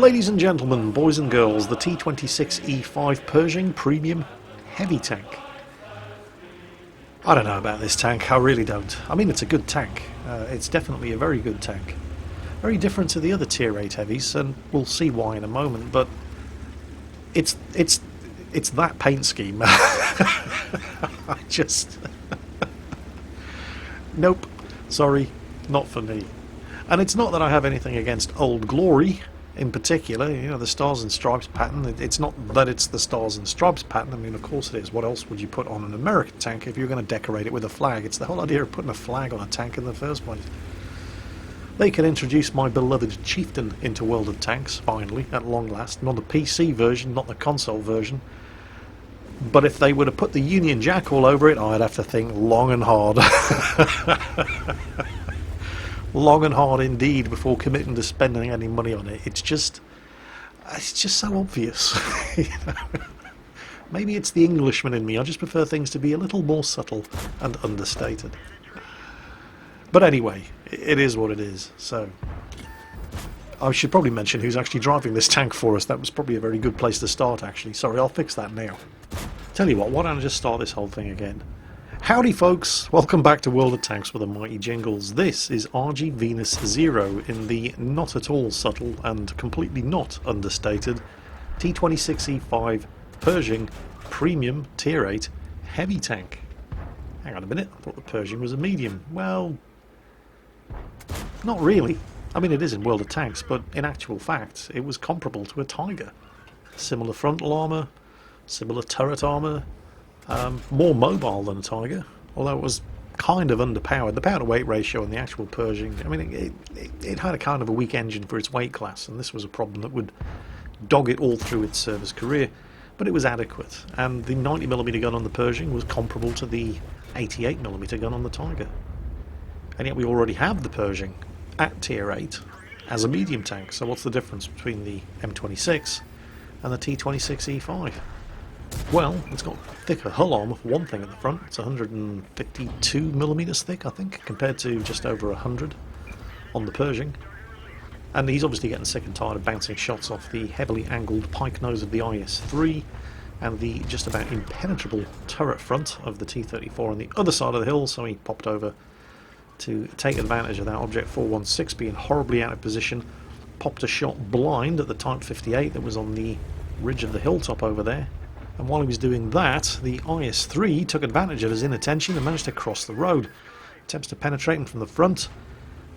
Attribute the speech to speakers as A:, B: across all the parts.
A: Ladies and gentlemen, boys and girls, the T26E5 Pershing Premium Heavy Tank. I don't know about this tank, I really don't. I mean, it's a good tank. It's definitely a very good tank. Very different to the other Tier 8 heavies, and we'll see why in a moment, but it's that paint scheme. I just... Nope. Sorry, not for me. And it's not that I have anything against Old Glory in particular, you know, the Stars and Stripes pattern. It's not that it's the Stars and Stripes pattern. I mean, of course it is. What else would you put on an American tank if you're going to decorate it with a flag? It's the whole idea of putting a flag on a tank in the first place. They can introduce my beloved Chieftain into World of Tanks, finally, at long last. Not the PC version, not the console version. But if they were to put the Union Jack all over it, I'd have to think long and hard. Long and hard indeed before committing to spending any money on it. It's just so obvious. Maybe it's the Englishman in me. I just prefer things to be a little more subtle and understated. But anyway, it is what it is. So I should probably mention who's actually driving this tank for us. That was probably a very good place to start, actually. Sorry, I'll fix that now. Tell you what, why don't I just start this whole thing again? Howdy folks, welcome back to World of Tanks with the mighty Jingles. This is RG Venus 0 in the not at all subtle and completely not understated T26E5 Pershing Premium Tier 8 Heavy Tank. Hang on a minute, I thought the Pershing was a medium. Well, not really. I mean, it is in World of Tanks, but in actual fact it was comparable to a Tiger. Similar frontal armour, similar turret armour, more mobile than a Tiger, although it was kind of underpowered. The power-to-weight ratio on the actual Pershing, I mean, it had a kind of a weak engine for its weight class, and this was a problem that would dog it all through its service career, but it was adequate. And the 90mm gun on the Pershing was comparable to the 88mm gun on the Tiger. And yet we already have the Pershing at Tier 8 as a medium tank, so what's the difference between the M26 and the T26E5? Well, it's got thicker hull armour for one thing at the front. It's 152mm thick, I think, compared to just over 100 on the Pershing. And he's obviously getting sick and tired of bouncing shots off the heavily angled pike nose of the IS-3 and the just about impenetrable turret front of the T-34 on the other side of the hill, so he popped over to take advantage of that Object 416 being horribly out of position, popped a shot blind at the Type 58 that was on the ridge of the hilltop over there. And while he was doing that, the IS-3 took advantage of his inattention and managed to cross the road. Attempts to penetrate him from the front,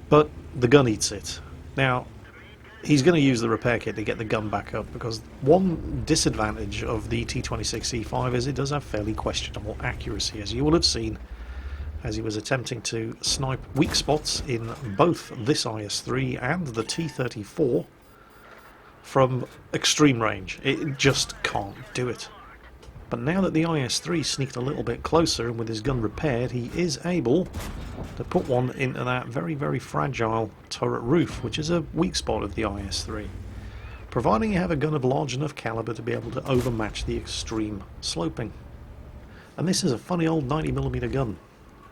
A: but the gun eats it. Now, he's going to use the repair kit to get the gun back up, because one disadvantage of the T26E5 is it does have fairly questionable accuracy, as you will have seen as he was attempting to snipe weak spots in both this IS-3 and the T-34 from extreme range. It just can't do it. But now that the IS-3 sneaked a little bit closer and with his gun repaired, he is able to put one into that very, very fragile turret roof, which is a weak spot of the IS-3, providing you have a gun of large enough caliber to be able to overmatch the extreme sloping. And this is a funny old 90mm gun,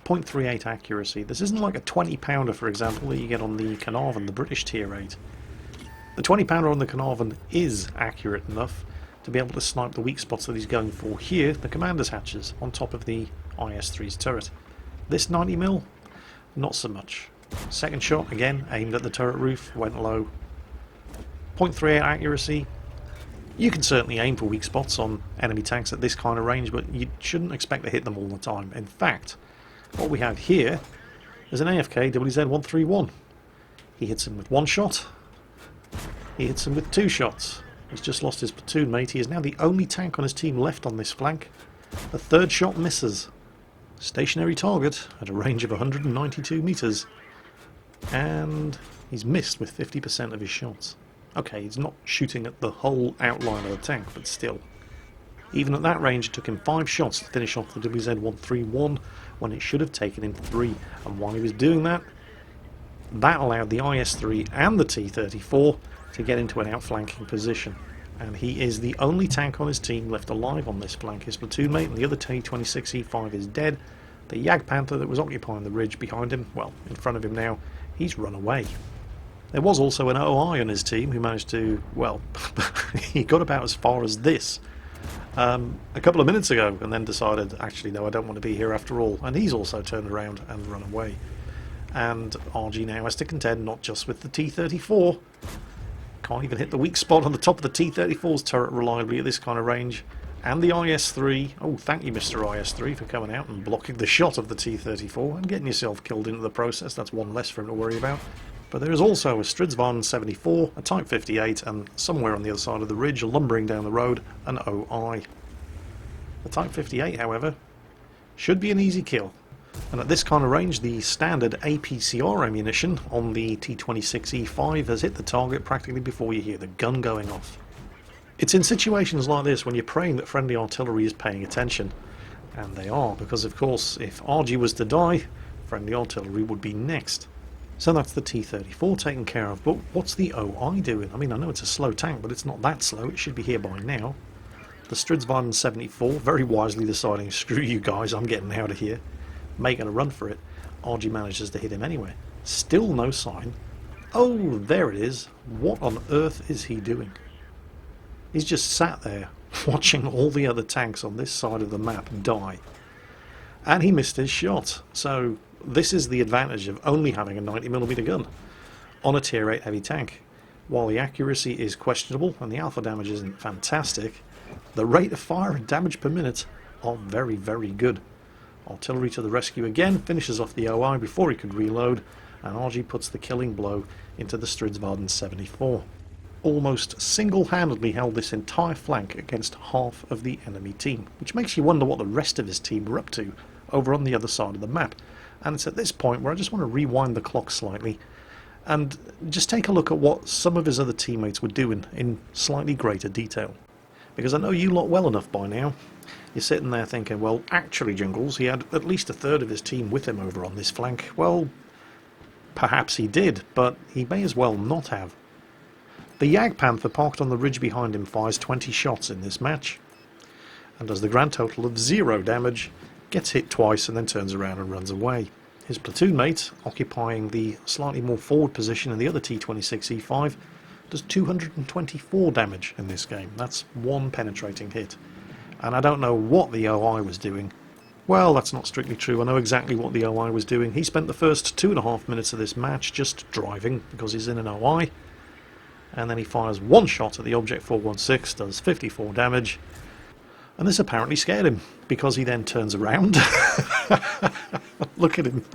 A: 0.38 accuracy. This isn't like a 20-pounder, for example, that you get on the Carnarvon, the British Tier 8. The 20-pounder on the Carnarvon is accurate enough to be able to snipe the weak spots that he's going for here, the commander's hatches, on top of the IS-3's turret. This 90mm, not so much. Second shot, again, aimed at the turret roof, went low. 0.38 accuracy. You can certainly aim for weak spots on enemy tanks at this kind of range, but you shouldn't expect to hit them all the time. In fact, what we have here is an AFK WZ-131. He hits him with one shot. He hits him with two shots. He's just lost his platoon mate. He is now the only tank on his team left on this flank. The third shot misses. Stationary target at a range of 192 meters. And he's missed with 50% of his shots. Okay, he's not shooting at the whole outline of the tank, but still. Even at that range, it took him 5 shots to finish off the WZ-131 when it should have taken him 3. And while he was doing that, that allowed the IS-3 and the T-34 to get into an outflanking position, and he is the only tank on his team left alive on this flank. His platoon mate and the other T-26E5 is dead. The Jag Panther that was occupying the ridge behind him, well, in front of him now, he's run away. There was also an OI on his team who managed to, well, he got about as far as this a couple of minutes ago and then decided, actually, no, I don't want to be here after all. And he's also turned around and run away. And RG now has to contend not just with the T-34. Can't even hit the weak spot on the top of the T-34's turret reliably at this kind of range. And the IS-3. Oh, thank you, Mr. IS-3, for coming out and blocking the shot of the T-34 and getting yourself killed into the process. That's one less for him to worry about. But there is also a Stridsvagn 74, a Type 58, and somewhere on the other side of the ridge, lumbering down the road, an OI. The Type 58, however, should be an easy kill. And at this kind of range, the standard APCR ammunition on the T26E5 has hit the target practically before you hear the gun going off. It's in situations like this when you're praying that friendly artillery is paying attention. And they are, because of course, if RG was to die, friendly artillery would be next. So that's the T-34 taken care of, but what's the OI doing? I mean, I know it's a slow tank, but it's not that slow. It should be here by now. The Stridsvagn 74, very wisely deciding, screw you guys, I'm getting out of here. Making a run for it. RG manages to hit him anyway. Still no sign. Oh, there it is. What on earth is he doing? He's just sat there, watching all the other tanks on this side of the map die. And he missed his shot, so this is the advantage of only having a 90mm gun on a tier 8 heavy tank. While the accuracy is questionable and the alpha damage isn't fantastic, the rate of fire and damage per minute are very, very good. Artillery to the rescue again, finishes off the OI before he could reload, and RG puts the killing blow into the Stridsvagn 74. Almost single-handedly held this entire flank against half of the enemy team, which makes you wonder what the rest of his team were up to over on the other side of the map. And it's at this point where I just want to rewind the clock slightly and just take a look at what some of his other teammates were doing in slightly greater detail. Because I know you lot well enough by now. You're sitting there thinking, well, actually, Jingles, he had at least a third of his team with him over on this flank. Well, perhaps he did, but he may as well not have. The Jagdpanther parked on the ridge behind him fires 20 shots in this match, and does the grand total of 0 damage, gets hit twice and then turns around and runs away. His platoon mate, occupying the slightly more forward position in the other T26E5, does 224 damage in this game. That's one penetrating hit. And I don't know what the OI was doing. Well, that's not strictly true. I know exactly what the OI was doing. He spent the first 2.5 minutes of this match just driving because he's in an OI. And then he fires one shot at the Object 416, does 54 damage. And this apparently scared him, because he then turns around. Look at him.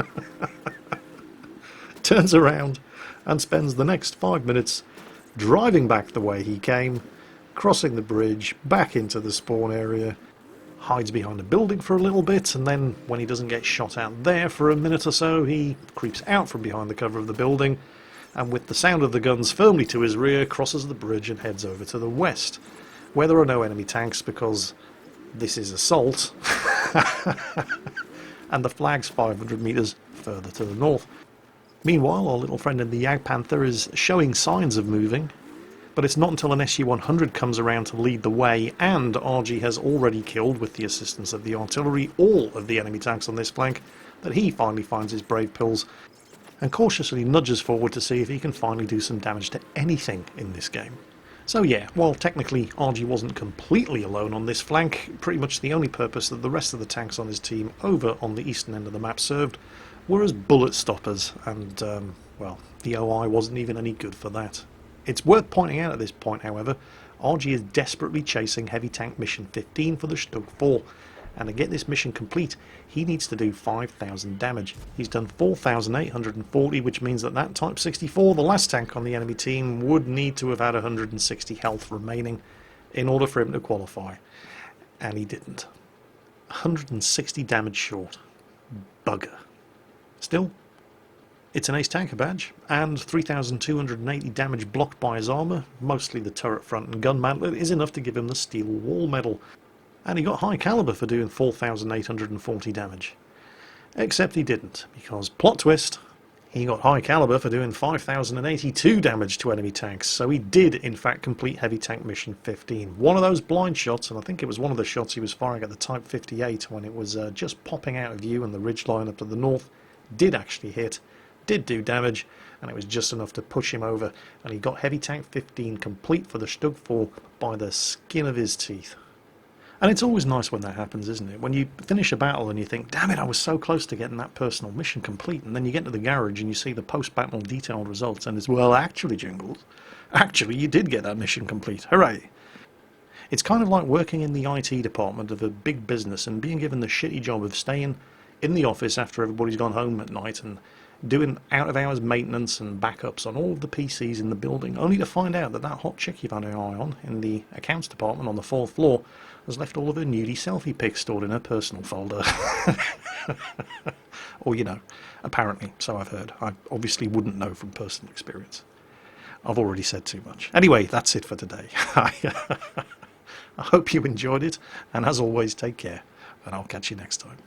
A: Turns around and spends the next 5 minutes driving back the way he came, crossing the bridge, back into the spawn area, hides behind a building for a little bit, and then when he doesn't get shot out there for a minute or so, he creeps out from behind the cover of the building, and with the sound of the guns firmly to his rear, crosses the bridge and heads over to the west, where there are no enemy tanks because this is assault, and the flag's 500 metres further to the north. Meanwhile, our little friend in the Jagdpanther is showing signs of moving, but it's not until an SU-100 comes around to lead the way, and RG has already killed, with the assistance of the artillery, all of the enemy tanks on this flank, that he finally finds his brave pills and cautiously nudges forward to see if he can finally do some damage to anything in this game. So yeah, while technically RG wasn't completely alone on this flank, pretty much the only purpose that the rest of the tanks on his team over on the eastern end of the map served were as bullet stoppers, and well, the OI wasn't even any good for that. It's worth pointing out at this point, however, RG is desperately chasing Heavy Tank Mission 15 for the Stug 4, and to get this mission complete, he needs to do 5,000 damage. He's done 4,840, which means that that Type 64, the last tank on the enemy team, would need to have had 160 health remaining in order for him to qualify. And he didn't. 160 damage short. Bugger. Still, it's an ace tanker badge, and 3,280 damage blocked by his armour, mostly the turret front and gun mantlet, is enough to give him the Steel Wall medal. And he got high caliber for doing 4,840 damage. Except he didn't, because, plot twist, he got high caliber for doing 5,082 damage to enemy tanks, so he did in fact complete Heavy Tank Mission 15. One of those blind shots, and I think it was one of the shots he was firing at the Type 58 when it was just popping out of view and the ridge line up to the north, did actually hit, did do damage, and it was just enough to push him over, and he got Heavy Tank 15 complete for the Stug 4 by the skin of his teeth. And it's always nice when that happens, isn't it? When you finish a battle and you think, damn it, I was so close to getting that personal mission complete, and then you get to the garage and you see the post-battle detailed results, and it's, well, actually, Jingles, actually, you did get that mission complete. Hooray! It's kind of like working in the IT department of a big business and being given the shitty job of staying in the office after everybody's gone home at night and doing out-of-hours maintenance and backups on all of the PCs in the building, only to find out that that hot chick you've had an eye on in the accounts department on the 4th floor has left all of her nudie selfie pics stored in her personal folder. Or, you know, apparently, so I've heard. I obviously wouldn't know from personal experience. I've already said too much. Anyway, that's it for today. I hope you enjoyed it, and as always, take care, and I'll catch you next time.